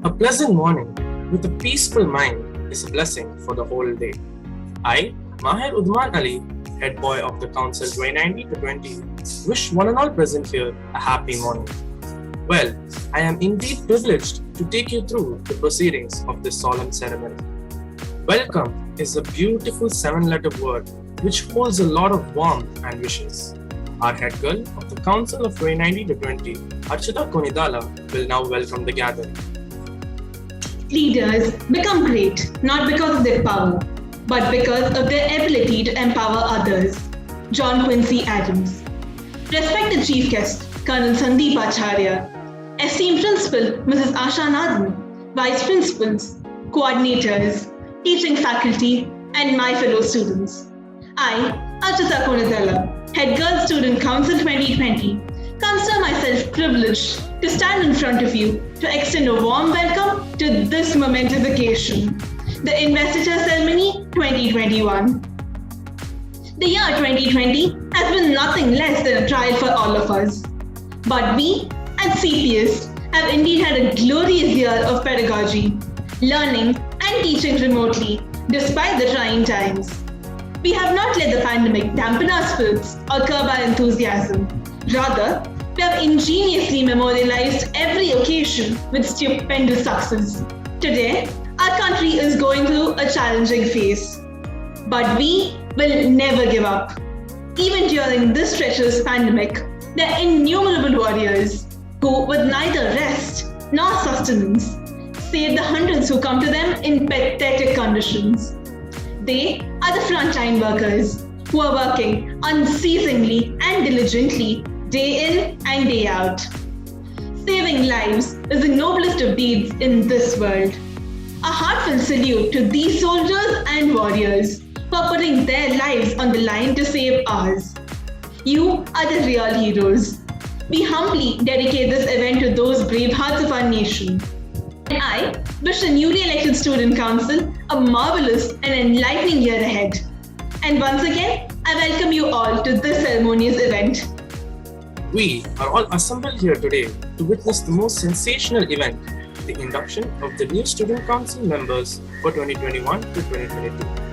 A pleasant morning with a peaceful mind is a blessing for the whole day. I, Mahir Udman Ali, head boy of the Council 2019-20, wish one and all present here a happy morning. Well, I am indeed privileged to take you through the proceedings of this solemn ceremony. Welcome is a beautiful 7-letter word which holds a lot of warmth and wishes. Our head girl of the Council of 2019-20, Archita Konidala, will now welcome the gathering. Leaders become great not because of their power, but because of their ability to empower others. John Quincy Adams. Respected Chief Guest, Colonel Sandeep Acharya. Esteemed Principal, Mrs. Asha Nathan. Vice Principals, Coordinators, Teaching Faculty, and my fellow students. I, Archita Konidala, Head Girl Student Council 2020, consider myself privileged to stand in front of you to extend a warm welcome to this momentous occasion, the Investiture Ceremony 2021. The year 2020 has been nothing less than a trial for all of us. But we at CPS have indeed had a glorious year of pedagogy, learning and teaching remotely despite the trying times. We have not let the pandemic dampen our spirits or curb our enthusiasm. Rather, we have ingeniously memorialized every occasion with stupendous success. Today, our country is going through a challenging phase. But we will never give up. Even during this treacherous pandemic, there are innumerable warriors who, with neither rest nor sustenance, save the hundreds who come to them in pathetic conditions. They are the frontline workers who are working unceasingly and diligently day in and day out. Saving lives is the noblest of deeds in this world. A heartfelt salute to these soldiers and warriors who are putting their lives on the line to save ours. You are the real heroes. We humbly dedicate this event to those brave hearts of our nation. And I wish the newly elected Student Council a marvelous and enlightening year ahead. And once again, I welcome you all to this ceremonious event. We are all assembled here today to witness the most sensational event, the induction of the new Student Council members for 2021 to 2022.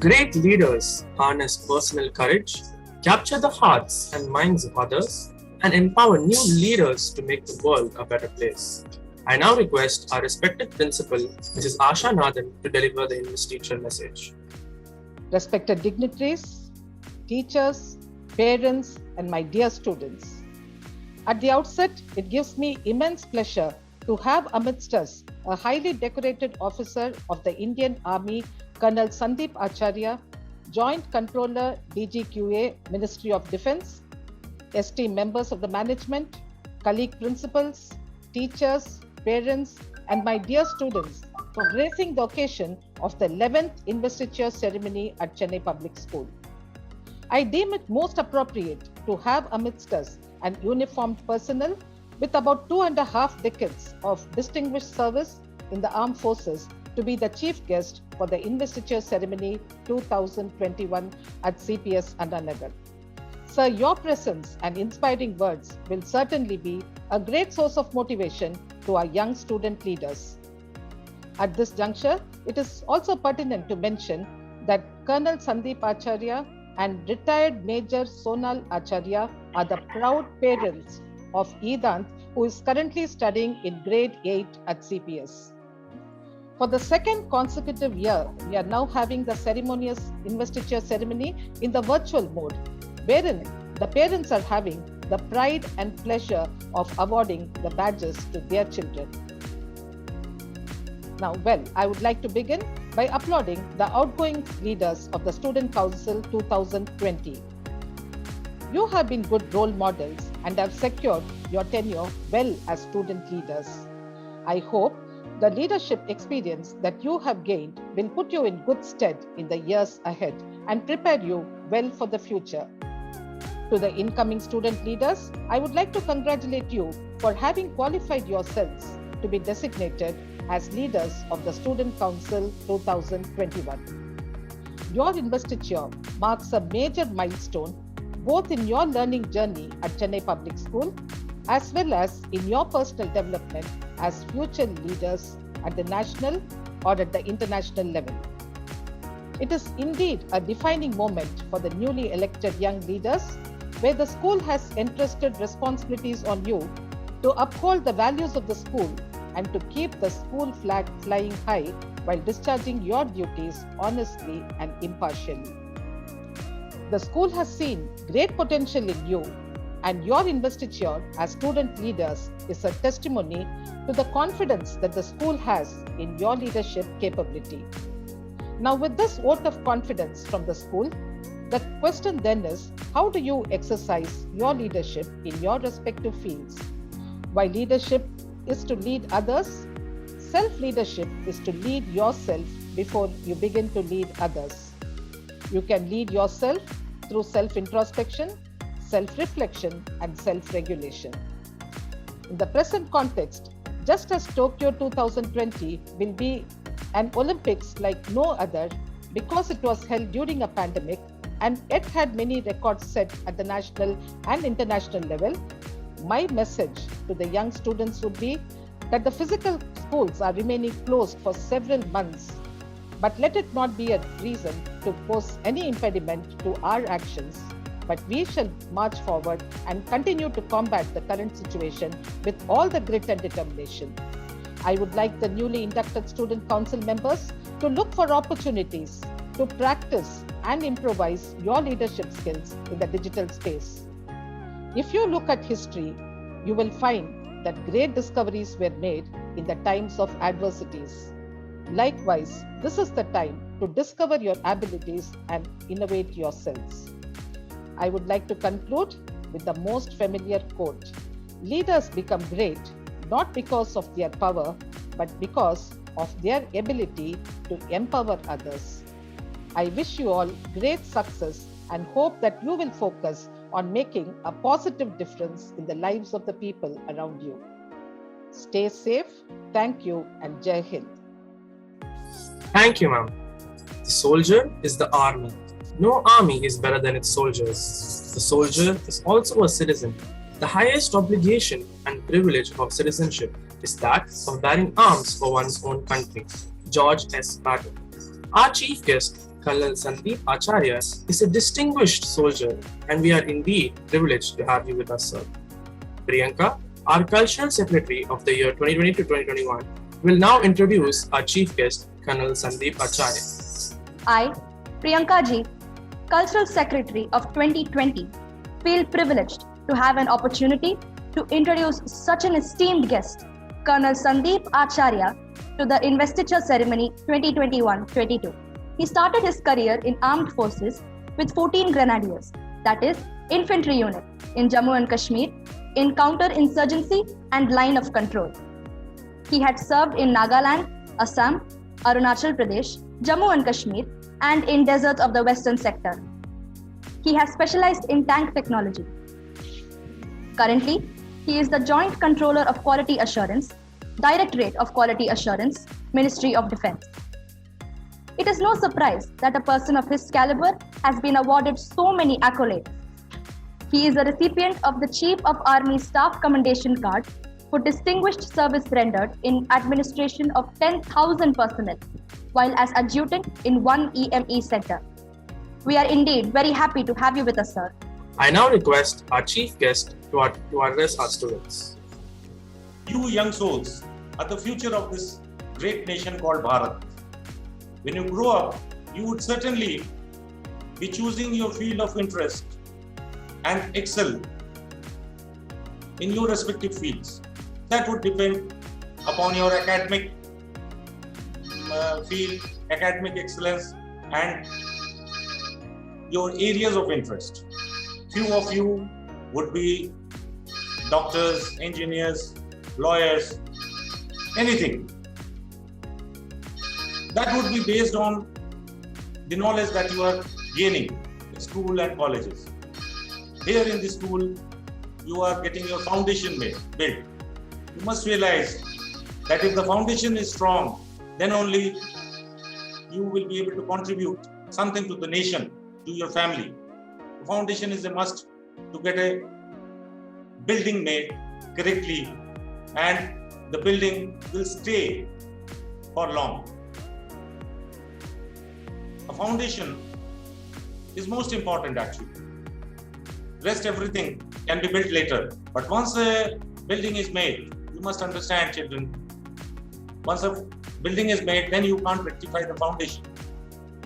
Great leaders harness personal courage, capture the hearts and minds of others, and empower new leaders to make the world a better place. I now request our respected principal, Mrs. Asha Nathan, to deliver the Investiture message. Respected dignitaries, teachers, parents, and my dear students. At the outset, it gives me immense pleasure to have amidst us a highly decorated officer of the Indian Army, Colonel Sandeep Acharya, Joint Controller DGQA, Ministry of Defence, esteemed members of the management, colleague principals, teachers, parents, and my dear students for gracing the occasion of the 11th Investiture ceremony at Chennai Public School. I deem it most appropriate to have amidst us an uniformed personnel with about 2.5 decades of distinguished service in the armed forces to be the chief guest for the Investiture ceremony 2021 at CPS Nagar. Sir, your presence and inspiring words will certainly be a great source of motivation to our young student leaders. At this juncture, it is also pertinent to mention that Colonel Sandeep Acharya and retired Major Sonal Acharya are the proud parents of Edant, who is currently studying in grade 8 at CPS. For the second consecutive year, we are now having the ceremonious investiture ceremony in the virtual mode, wherein the parents are having the pride and pleasure of awarding the badges to their children. Now, I would like to begin by applauding the outgoing leaders of the Student Council 2020. You have been good role models and have secured your tenure well as student leaders. I hope the leadership experience that you have gained will put you in good stead in the years ahead and prepare you well for the future. To the incoming student leaders, I would like to congratulate you for having qualified yourselves to be designated as leaders of the Student Council 2021. Your investiture marks a major milestone both in your learning journey at Chennai Public School as well as in your personal development as future leaders at the national or at the international level. It is indeed a defining moment for the newly elected young leaders, where the school has entrusted responsibilities on you to uphold the values of the school and to keep the school flag flying high while discharging your duties honestly and impartially. The school has seen great potential in you, and your investiture as student leaders is a testimony to the confidence that the school has in your leadership capability. Now, with this vote of confidence from the school, the question then is, how do you exercise your leadership in your respective fields? While leadership is to lead others, self-leadership is to lead yourself before you begin to lead others. You can lead yourself through self-introspection, self-reflection, and self-regulation. In the present context, just as Tokyo 2020 will be an Olympics like no other because it was held during a pandemic and it had many records set at the national and international level, my message to the young students would be that the physical schools are remaining closed for several months, but let it not be a reason to pose any impediment to our actions, but we shall march forward and continue to combat the current situation with all the grit and determination. I would like the newly inducted student council members to look for opportunities to practice and improvise your leadership skills in the digital space. If you look at history, you will find that great discoveries were made in the times of adversities. Likewise, this is the time to discover your abilities and innovate yourselves. I would like to conclude with the most familiar quote: leaders become great not because of their power, but because of their ability to empower others. I wish you all great success and hope that you will focus on making a positive difference in the lives of the people around you. Stay safe. Thank you, and Jai Hind. Thank you, ma'am. The soldier is the army. No army is better than its soldiers. The soldier is also a citizen. The highest obligation and privilege of citizenship is that of bearing arms for one's own country. George S. Patton. Our chief guest Colonel Sandeep Acharya is a distinguished soldier, and we are indeed privileged to have you with us, sir. Priyanka, our Cultural Secretary of the year 2020 to 2021, will now introduce our chief guest, Colonel Sandeep Acharya. I, Priyanka Ji, Cultural Secretary of 2020, feel privileged to have an opportunity to introduce such an esteemed guest, Colonel Sandeep Acharya, to the Investiture Ceremony 2021-22. He started his career in armed forces with 14 Grenadiers, that is, infantry unit, in Jammu and Kashmir, in counter-insurgency and line of control. He had served in Nagaland, Assam, Arunachal Pradesh, Jammu and Kashmir, and in deserts of the western sector. He has specialized in tank technology. Currently, he is the Joint Controller of Quality Assurance, Directorate of Quality Assurance, Ministry of Defense. It is no surprise that a person of his caliber has been awarded so many accolades. He is a recipient of the Chief of Army Staff Commendation Card for distinguished service rendered in administration of 10,000 personnel, while as adjutant in one EME center. We are indeed very happy to have you with us, sir. I now request our chief guest to address our students. You young souls are the future of this great nation called Bharat. When you grow up, you would certainly be choosing your field of interest and excel in your respective fields. That would depend upon your academic field, academic excellence, and your areas of interest. Few of you would be doctors, engineers, lawyers, anything. That would be based on the knowledge that you are gaining in school and colleges. Here in the school, you are getting your foundation built. You must realize that if the foundation is strong, then only you will be able to contribute something to the nation, to your family. The foundation is a must to get a building made correctly, and the building will stay for long. A foundation is most important actually. Rest everything can be built later. But once a building is made, you must understand, children, once a building is made, then you can't rectify the foundation.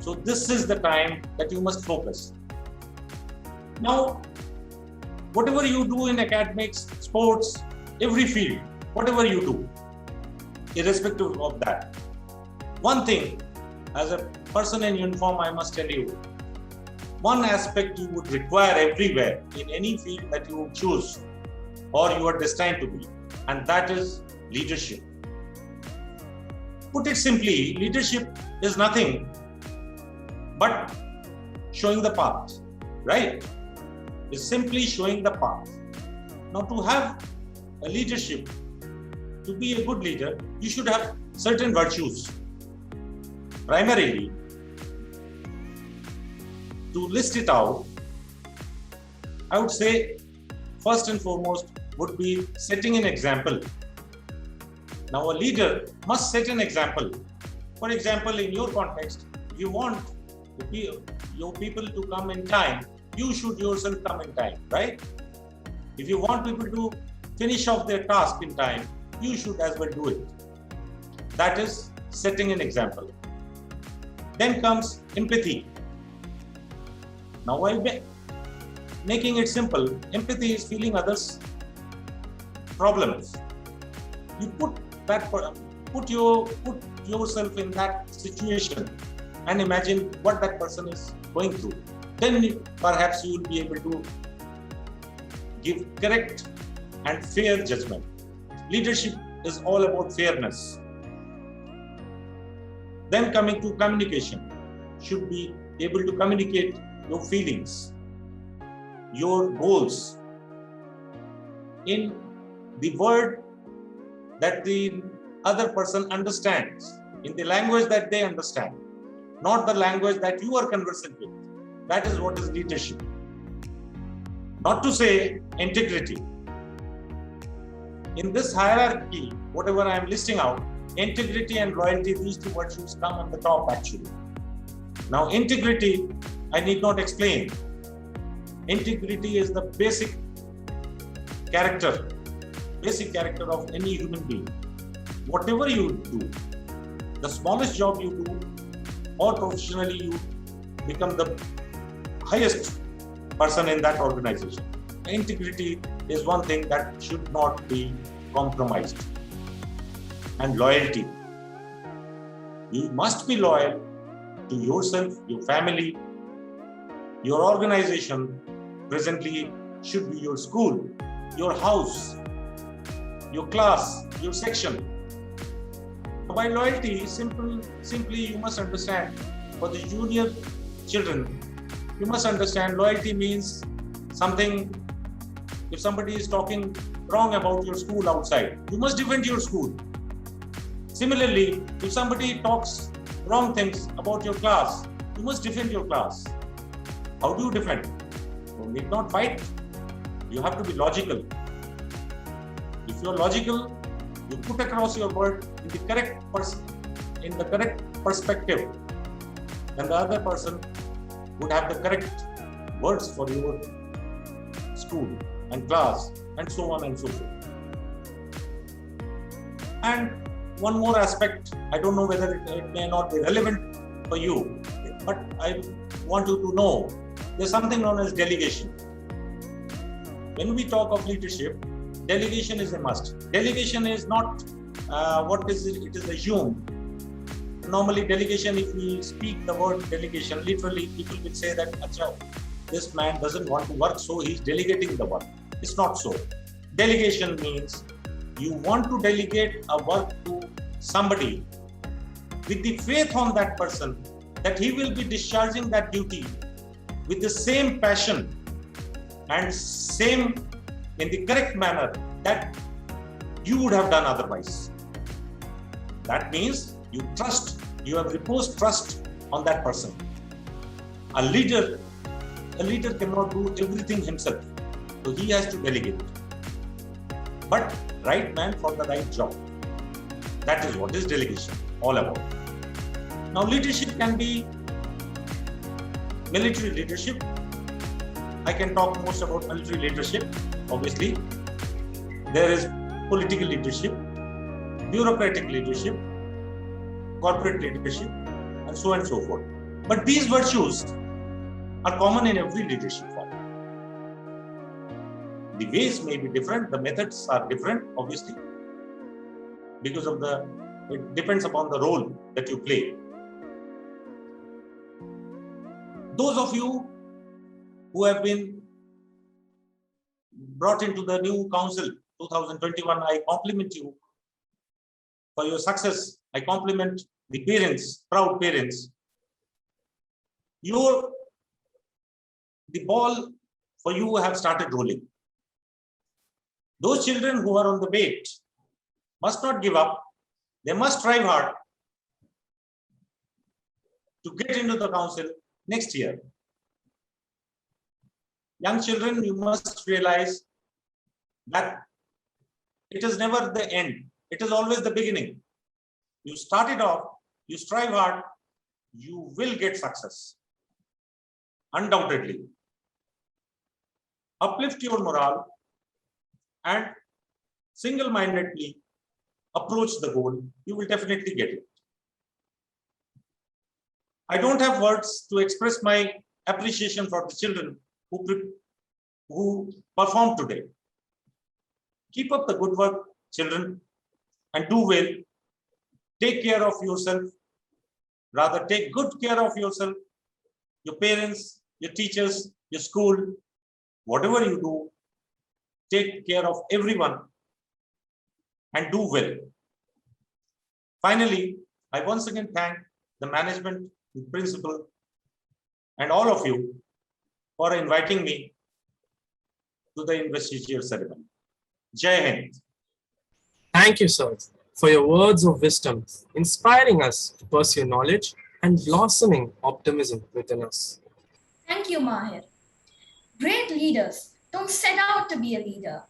So this is the time that you must focus. Now, whatever you do in academics, sports, every field, whatever you do, irrespective of that, one thing, as a person in uniform, I must tell you, one aspect you would require everywhere in any field that you choose or you are destined to be, and that is leadership. Put it simply, leadership is nothing but showing the path, right? It's simply showing the path. Now, to have a leadership, to be a good leader, you should have certain virtues. Primarily, to list it out, I would say first and foremost would be setting an example. Now, a leader must set an example. For example, in your context, if you want your people to come in time, you should yourself come in time, right? If you want people to finish off their task in time, you should as well do it. That is setting an example. Then comes empathy. Now, while making it simple, empathy is feeling others' problems. You put yourself in that situation and imagine what that person is going through. Then perhaps you will be able to give correct and fair judgment. Leadership is all about fairness. Then coming to communication, should be able to communicate your feelings, your goals in the word that the other person understands, in the language that they understand, not the language that you are conversant with. That is what is leadership. Not to say integrity. In this hierarchy, whatever I am listing out, integrity and loyalty, these two virtues come on the top actually. Now, integrity, I need not explain. Integrity is the basic character of any human being. Whatever you do, the smallest job you do, or professionally you become the highest person in that organization. Integrity is one thing that should not be compromised. And loyalty. You must be loyal to yourself, your family, your organization. Presently should be your school, your house, your class, your section. By loyalty, simply you must understand, for the junior children, you must understand loyalty means something. If somebody is talking wrong about your school outside, you must defend your school. Similarly, if somebody talks wrong things about your class, you must defend your class. How do you defend? You need not fight. You have to be logical. If you are logical, you put across your word in the correct perspective, then the other person would have the correct words for your school and class, and so on and so forth. And one more aspect, I don't know whether it may not be relevant for you, but I want you to know there's something known as delegation. When we talk of leadership, delegation is a must. Delegation is not what is it? It is assumed. Normally, delegation, if we speak the word delegation, literally people will say that, Acha, this man doesn't want to work, so he's delegating the work. It's not so. Delegation means you want to delegate a work to somebody with the faith on that person that he will be discharging that duty with the same passion and same in the correct manner that you would have done otherwise. That means you trust, you have reposed trust on that person. A leader cannot do everything himself, so he has to delegate. But right man for the right job. That is what is delegation all about. Now, leadership can be military leadership. I can talk most about military leadership, obviously. There is political leadership, bureaucratic leadership, corporate leadership, and so on and so forth. But these virtues are common in every leadership form. The ways may be different, the methods are different, obviously, because of it depends upon the role that you play. Those of you who have been brought into the new council 2021, I compliment you for your success. I compliment the parents, proud parents. The ball for you have started rolling. Those children who are on the wait must not give up. They must strive hard to get into the council next year. Young children, you must realize that it is never the end. It is always the beginning. You start it off, you strive hard, you will get success. Undoubtedly. Uplift your morale and single-mindedly approach the goal. You will definitely get it. I don't have words to express my appreciation for the children who performed today. Keep up the good work, children, and do well. Take care of yourself. Rather, take good care of yourself, your parents, your teachers, your school, whatever you do, take care of everyone and do well. Finally, I once again thank the management, the principal, and all of you for inviting me to the investiture ceremony. Jayan. Thank you, sir, for your words of wisdom, inspiring us to pursue knowledge and blossoming optimism within us. Thank you, Mahir. Great leaders don't set out to be a leader.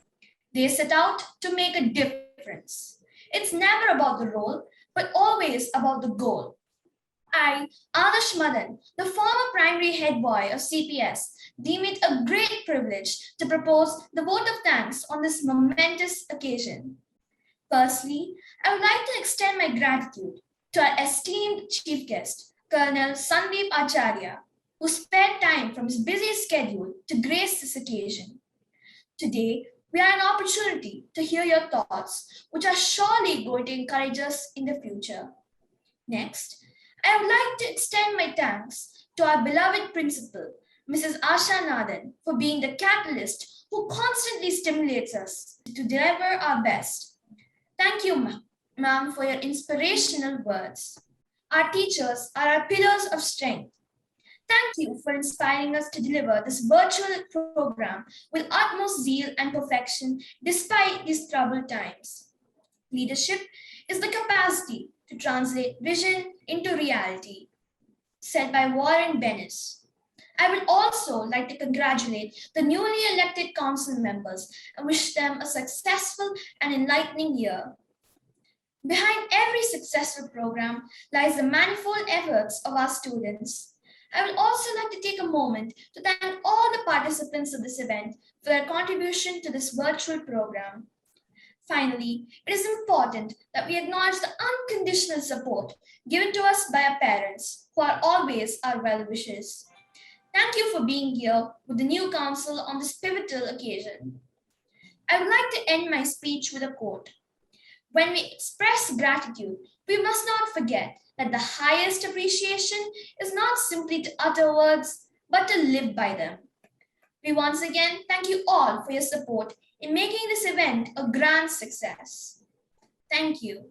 They set out to make a difference. It's never about the role, but always about the goal. I, Adarsh Madan, the former primary head boy of CPS, deem it a great privilege to propose the vote of thanks on this momentous occasion. Firstly, I would like to extend my gratitude to our esteemed chief guest, Colonel Sandeep Acharya, who spared time from his busy schedule to grace this occasion. Today, we have an opportunity to hear your thoughts, which are surely going to encourage us in the future. Next, I would like to extend my thanks to our beloved principal, Mrs. Asha Nathan, for being the catalyst who constantly stimulates us to deliver our best. Thank you, ma'am, for your inspirational words. Our teachers are our pillars of strength. Thank you for inspiring us to deliver this virtual program with utmost zeal and perfection despite these troubled times. Leadership is the capacity to translate vision into reality, said by Warren Bennis. I would also like to congratulate the newly elected council members and wish them a successful and enlightening year. Behind every successful program lies the manifold efforts of our students. I would also like to take a moment to thank all the participants of this event for their contribution to this virtual program. Finally, it is important that we acknowledge the unconditional support given to us by our parents, who are always our well-wishers. Thank you for being here with the new council on this pivotal occasion. I would like to end my speech with a quote. When we express gratitude, we must not forget that the highest appreciation is not simply to utter words, but to live by them. We once again thank you all for your support in making this event a grand success. Thank you.